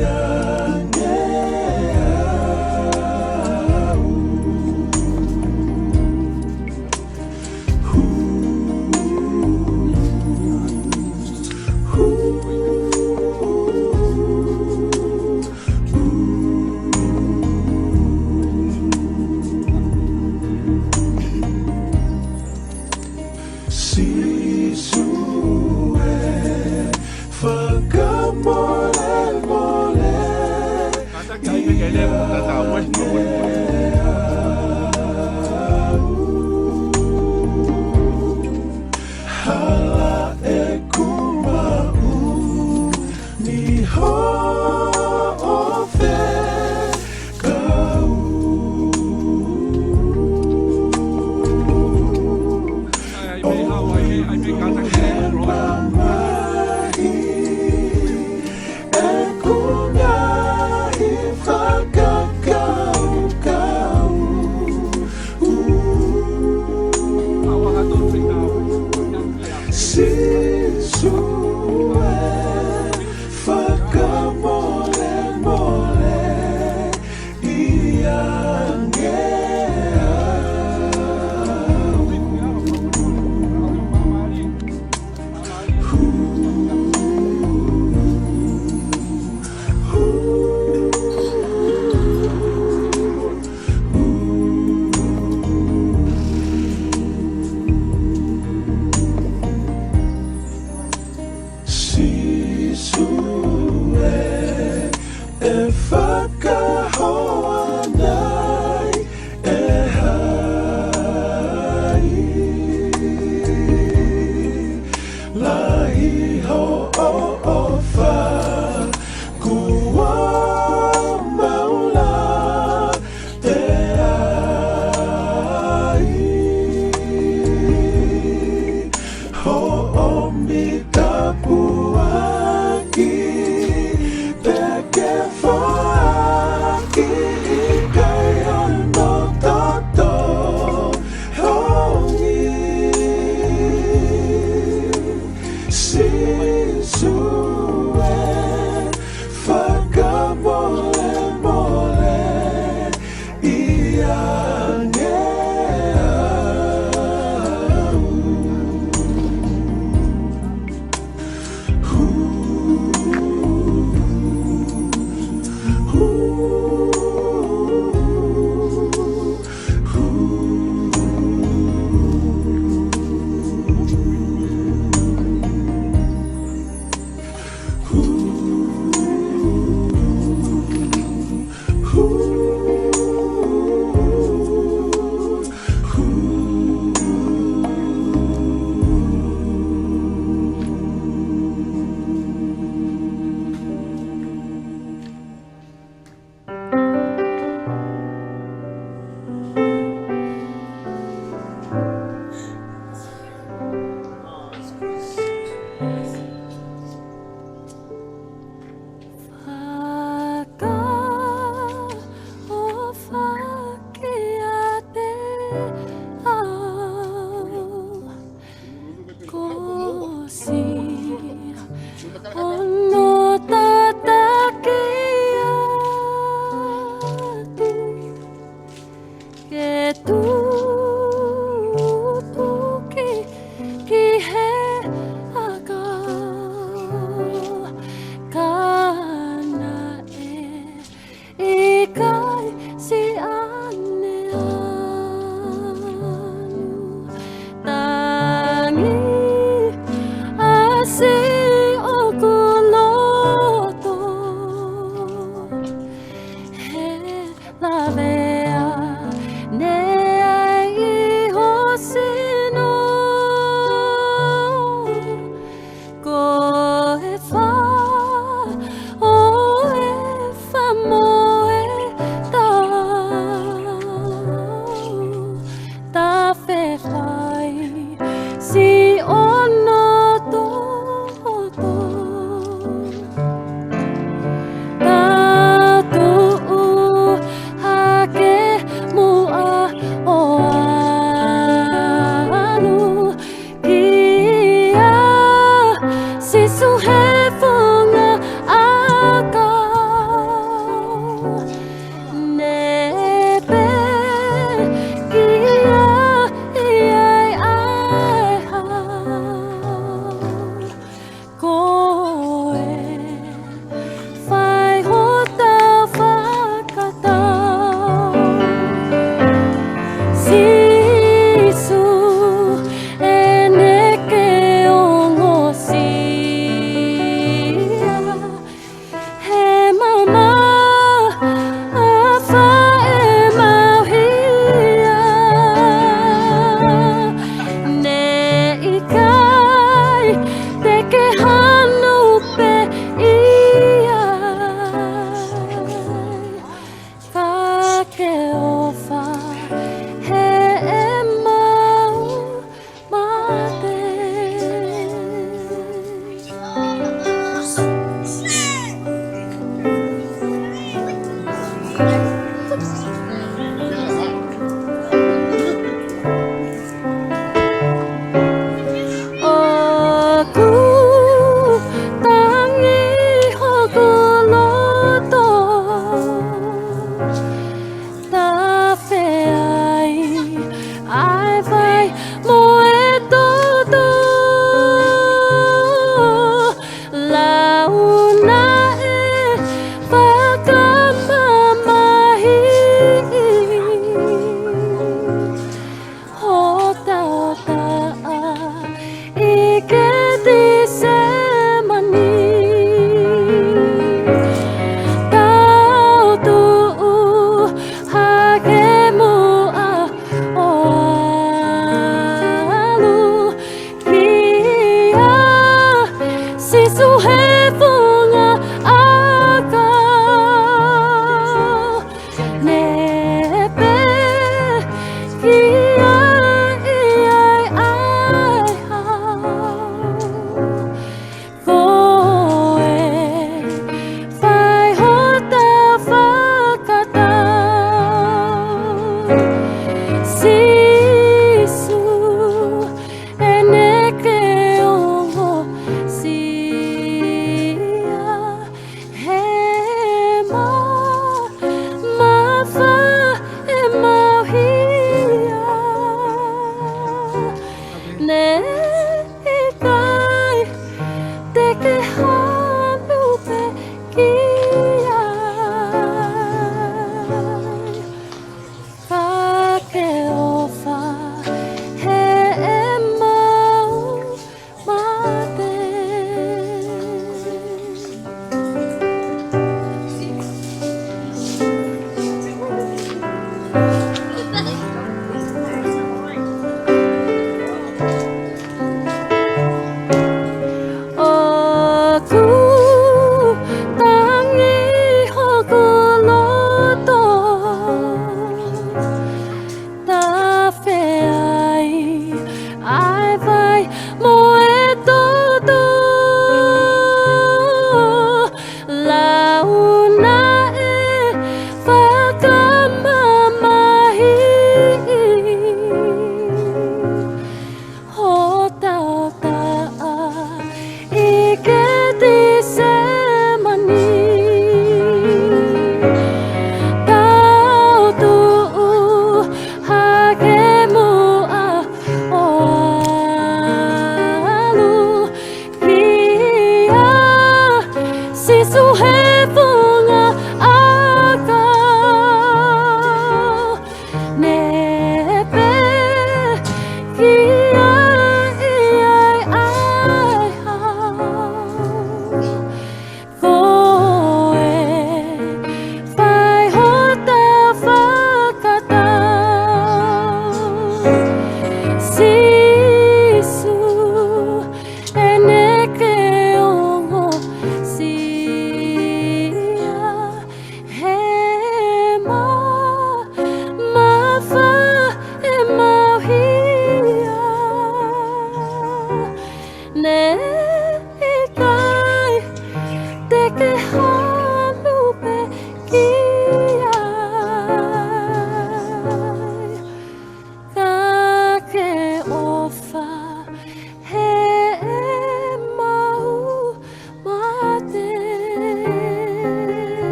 Tongatapu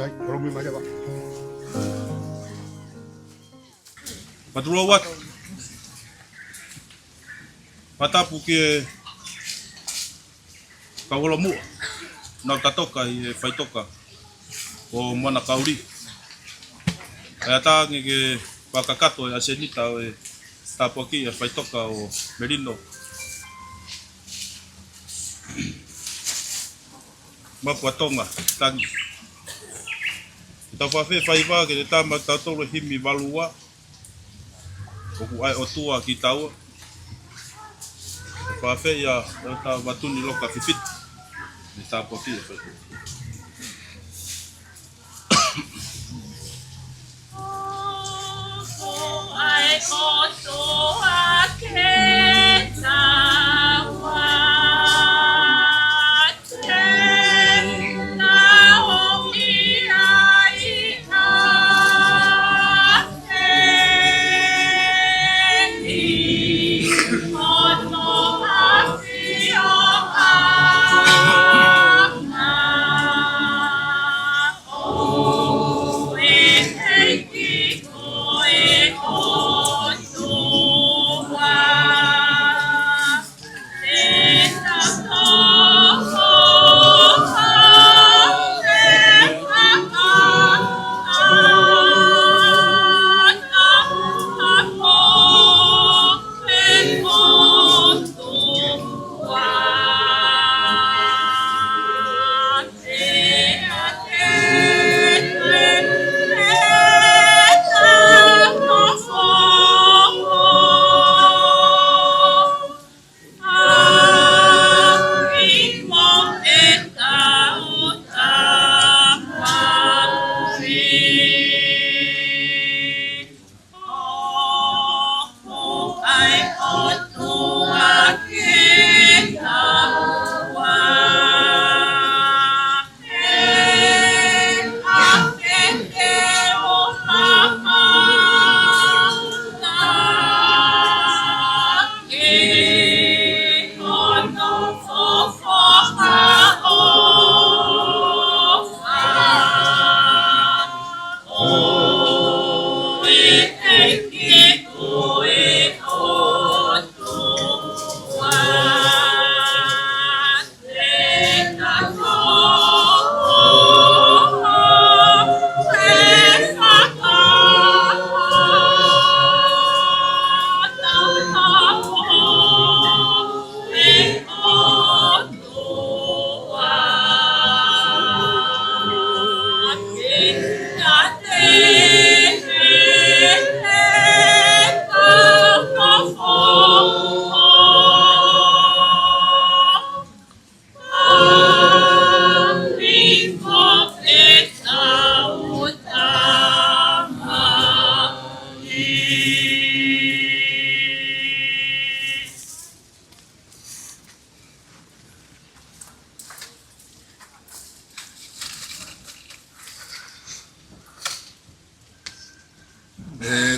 sai, romi mai ba. Patrua wat. Patapu ke Kaulo mu. Na katoka I Faitoka. O mana kauri. Kaya tangi ke pakakato ya senita o tapo ki ya Faitoka o Melino Mapu Tonga Tangi. Kita fafe faiva ke tama tatolo himi valua. Oku ai otua ki tau. Fafe ya ta batuni loka fifit. Ni tapo ki ya Faitoka.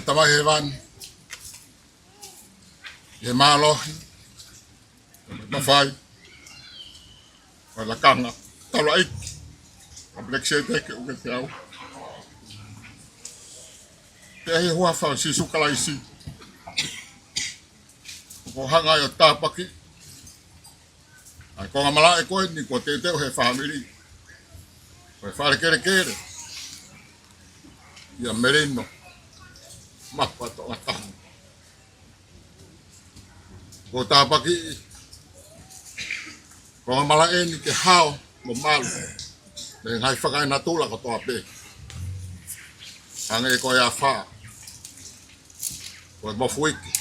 Tama hewan, malo, mafai, wala kanga, talaik, kompleksite ke ugat kau. Kaya huwa fa si sukalaisi, ko hanga yo tapaki, ko ngamala ko ni ko tete o he family, ko fa kere, ya Melino Mapu Tongatapu. Ko tapaki ko malaen ke hao mo malu. Le ngai fakai natula ko toape. Ange ko ya fa. Ko mo fuiki.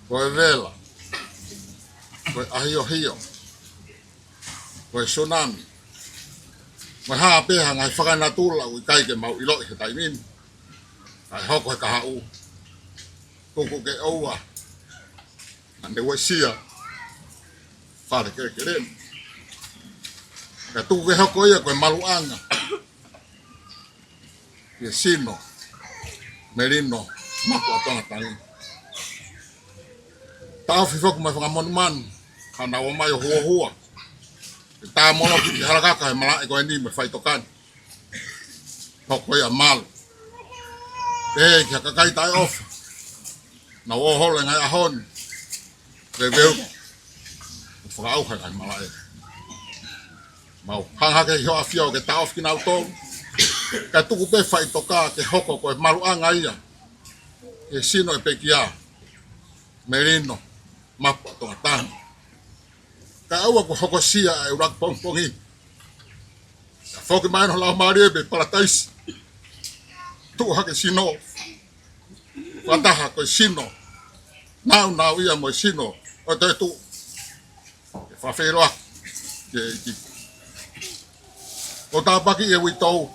Ko vela. Ko ahio. Ko tsunami. Ma ha pe ngai fakai natula u kai ke mau ilo he taimin. Ai hoko ka hau. Koko ke oa. Ande wasia. Fare kere. Ka tu ke hoko ia ko maluanga. Ye sino. Melino Mapu Tongatapu. Ta fifok mai famon man. Kana o mai hua. Ta mono ki haraka ka mala ko ni me Faitokan. hoko ia mal e kia kakai tai off na o hole ngai ahon le veu whakau kai malae mau hanga ke ho afio ke ta off kina auto ka tuku pe Faitoka ke hoko ko malu anga ia e sino e pekia Melino Mapu Tongatapu ka aua ko hoko sia e urak pongpongi ka foki mai no la marie be paratais tu hake sino wataha ko sino nau ia mo sino o te tu e whawheroa ke ki o tā paki e witou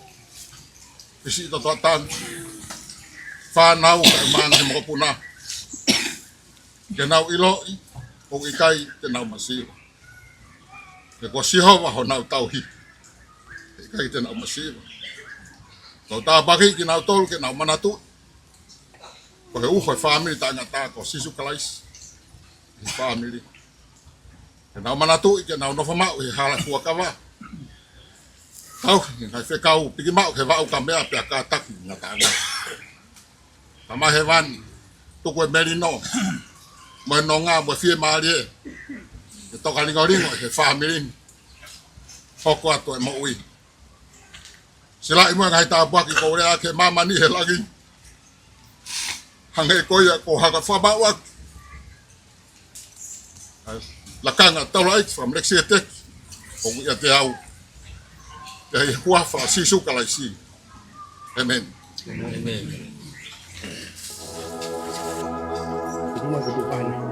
isi to tan whanau ka mana he moko puna ke nau ilo o ikai ke nau masira ke ko sihowa ho nau tau hi ikai te nau masira to tā paki ki nau tolu ke nau manatu ko he uho e family ta ngata ko sisu kalais he family ke nau manatu ke nau nofamau he hala kuakawa tau ngai fe kau pigi mau ke vau kamea pe ka taki ngata nga tama hewan tu ko Melino mo nonga mo fie mari e to ka lingoringo he family hoko ato e mo ui sila imo ngai ta baki ko rea ke mama ni he lagi hange ko ya ko haka fa ba wa la kanga tau right from lexiete o ya te au ya huafa sisu kalaisi amen Amen. Kedua kedepan.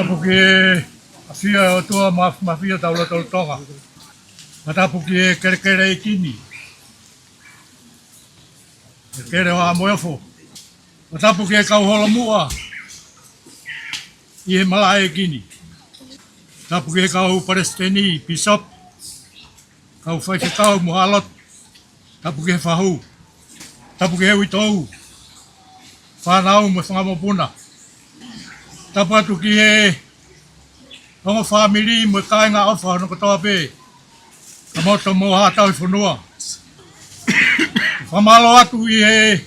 Porque hacía otua mafia taula Tonga. Mata porque kere kini. Kere wa moefo. Tapu ke kau hola mua. I he malae kini. Tapu ke kau Palestini, Bishop. Kau whaikakau muhalot. Tapu ke whahu. Tapu ke hewi tau. Whanau me whangamopuna. Tapu atu ki he hongo family me kāinga awha no katoa pē. Ka moto mo hātau i whanua. Whamalo atu i he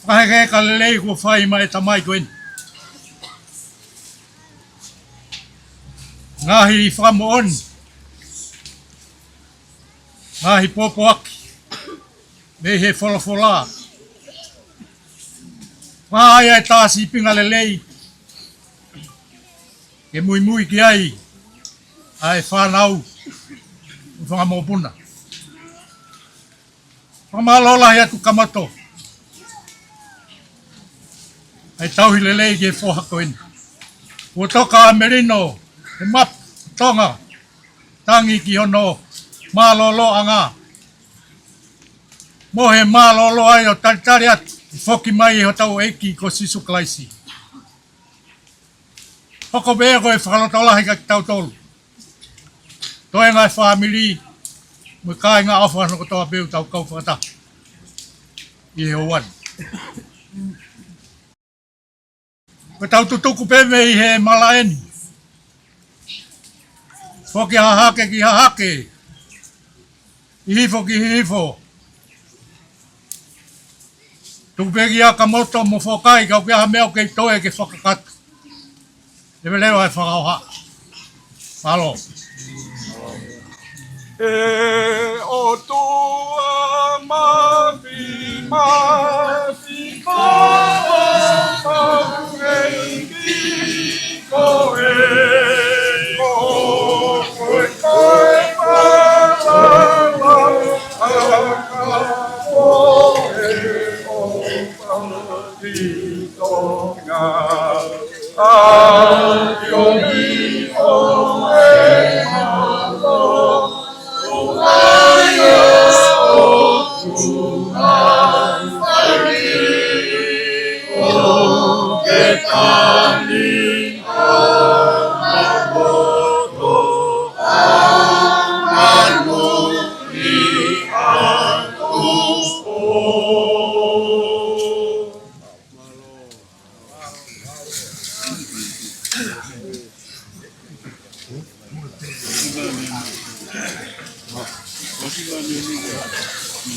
whaheke ka lelei kua whai mai tamai koen. Ngahi i whamo on. Ngahi popo aki. Me he wholofola. Whai ai tāsi pinga lelei. Ke mui ki ai. Ai whanau. Whangamopuna. Whamalola hea tu kamato. Ai tauhi lelei ke whohako ina. Ouau Melino Mapu, Tonga, Tangi ki hono malolo anga. Mo he malolo ai o taritari atu. Whoki mai ho tau eiki ko sisu klaisi. Hoko bea koe whakalotolahi ka ki tau tolu. Toi ngai family. Mui kai ngā awha no kotoa peu tau kau whakata. I he oan. Ko tau tutuku peme i he malaeni. Whoki hahake ki hahake. I hifo ki hifo. Tuku peki a kamoto mo whokai kau kia hameo kei toe ke whakakatu. E me leo ai whakauha. Malo. E o tua mafi mafi ki koe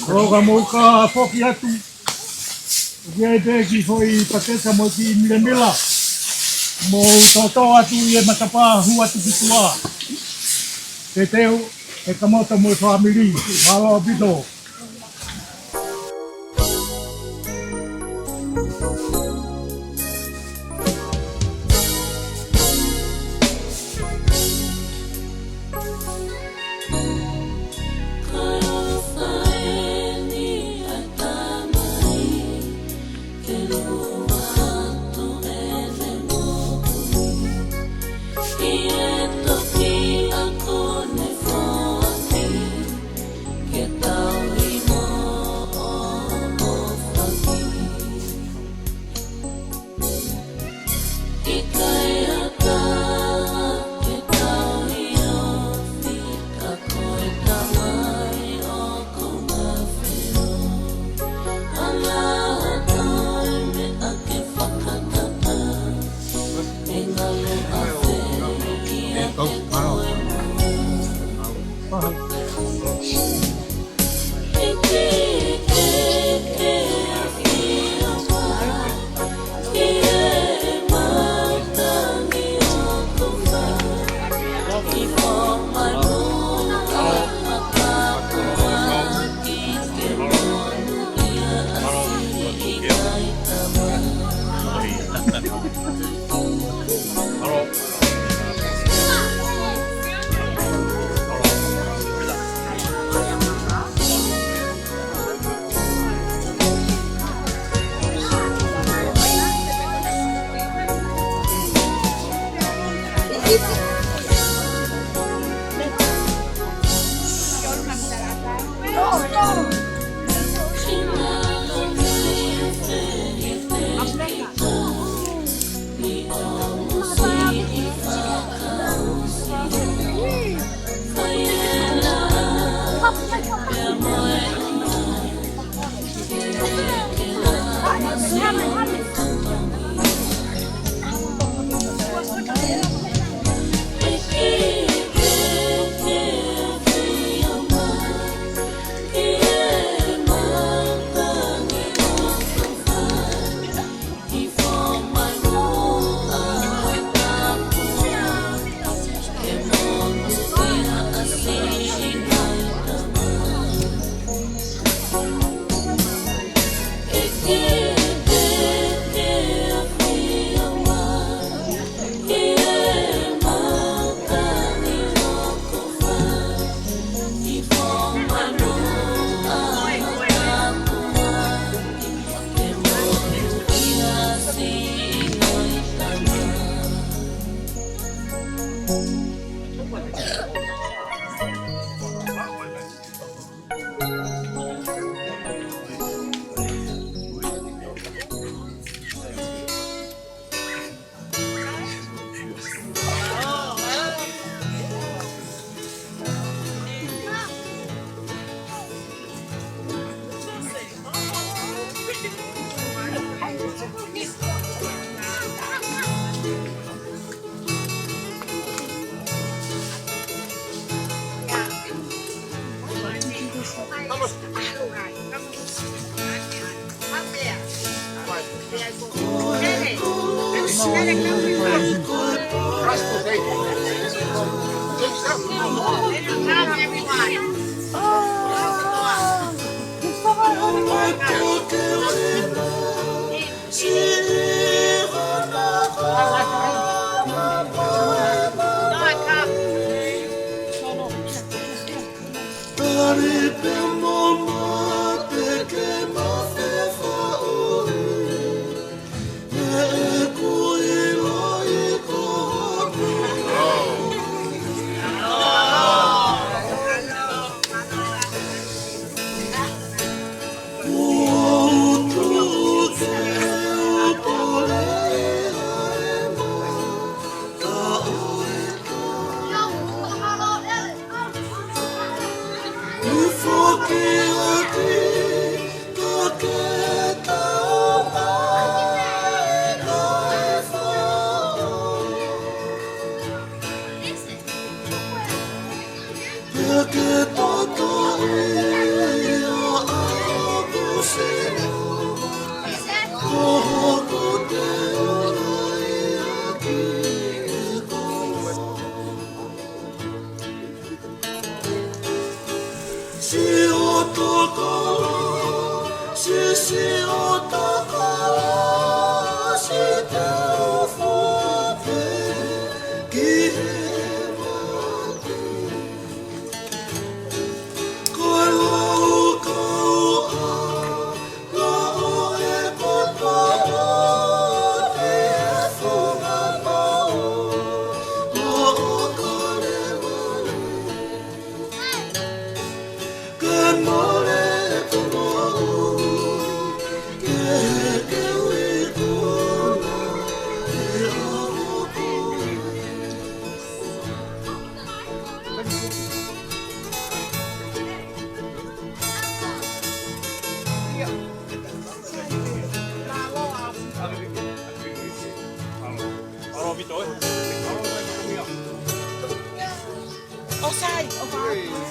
Roga mouka whoki atu. Kia e pēki whoi patesa mo ki milemila. Mo toto atu i e matapa hu atu ki tua. Te teo e kamota mo family. Malo bito. Toki ako ne foki, ke tau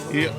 Iya.